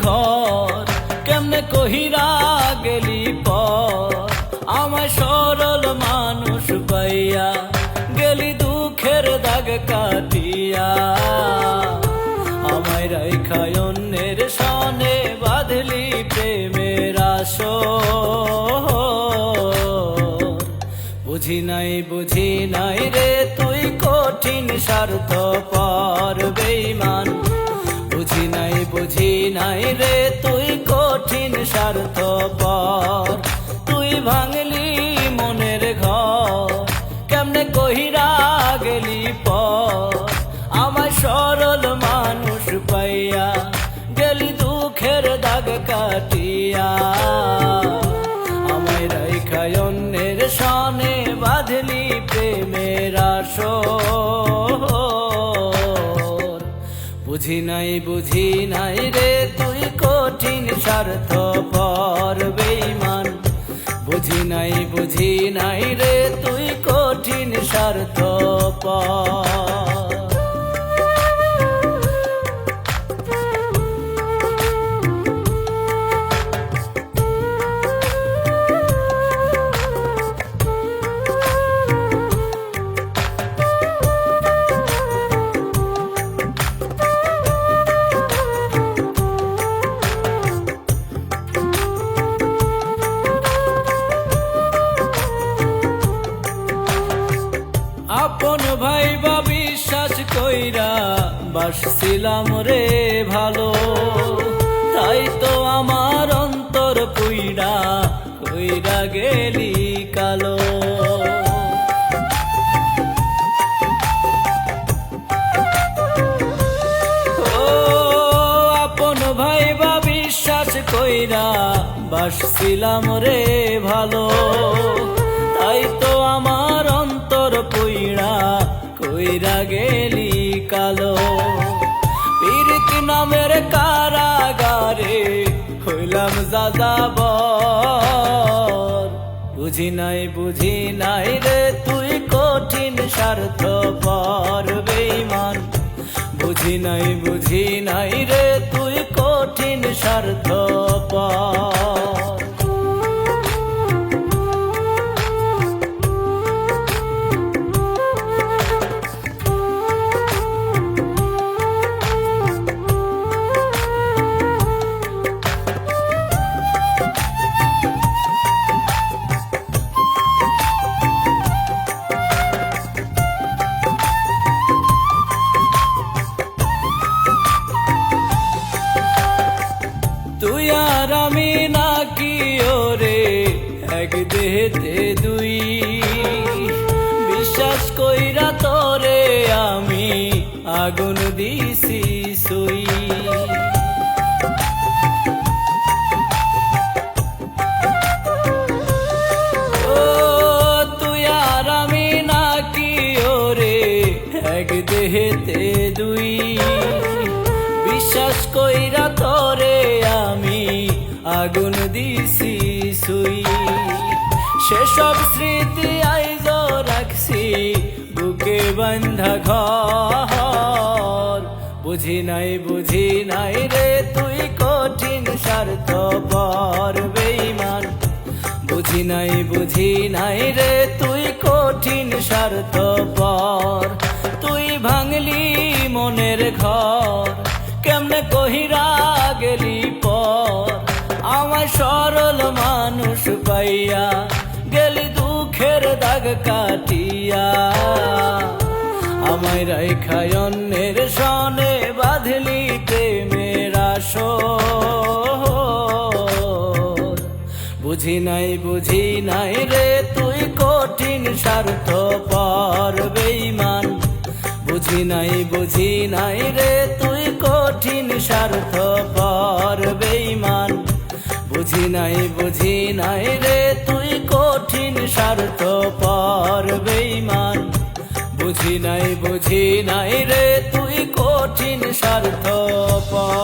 ঘর কেমনে কহিরা গেলি পর আমায় সরল মানুষ পাইয়া গেলি দুঃখের দাগ কাটিয়া আমায় রাইখায় অন্যের সনে বাঁধলি প্রেমের আসর বুঝি নাই রে তুই কঠিন স্বার্থপর বেঈমান বুঝি নাই রে তুই কঠিন স্বার্থপর তুই ভাঙলি মনের ঘর কেমনে কহিরা গেলি পর আমার সরল মানুষ পাইয়া গেলি দুঃখের দাগ কাটিয়া আমায় রাইখায় অন্যের সনে বাঁধলি প্রেমের আসর বুঝি নাই রে তুই কঠিন স্বার্থপর বেঈমান বুঝি নাই রে তুই কঠিন স্বার্থপর আপন ভাইবা বিশ্বাস কইরা বাসছিলাম রে ভালো তাই তো আমার অন্তর পুইড়া কইরা গেলি কালো ও আপন ভাইবা বিশ্বাস কইরা বাসছিলাম রে ভালো তাই তো আমার অন্তর পুইড়া কইরা গেলি কালো পীড়িত নামের কারাগারে হইলাম যাযাবর বুঝি নাই রে তুই কঠিন স্বার্থপর বেঈমান বুঝি নাই রে তুই কঠিন স্বার্থপর তুই আর আমি নাকি ওরে এক দেহেতে দুই বিশ্বাস কইরা তোরে আমি আগুন দিছি সুই ও তুই আর আমি নাকি ওরে এক দেহেতে দুই বিশ্বাস কইরা তোরে আমি আগুন দিছি সুই সেসব স্মৃতি আইজ রাখছি বুকে বান্ধা ঘর বুঝি নাই রে তুই কঠিন স্বার্থপর বেঈমান বুঝি নাই রে তুই কঠিন স্বার্থপর তুই ভাঙলি মনের ঘর কেমনে কহিরা গেলি পর আমার সরল মানুষ পাইয়া গেলি দুঃখের দাগ কাটিয়া আমায় রাইখায় অন্যের সনে বাঁধলি প্রেমের আসর বুঝি নাই রে তুই কঠিন স্বার্থপর বেঈমান বুঝি নাই রে তুই কঠিন স্বার্থপর বেঈমান বুঝি নাই রে তুই কঠিন স্বার্থপর বেঈমান বুঝি নাই রে তুই কঠিন স্বার্থপর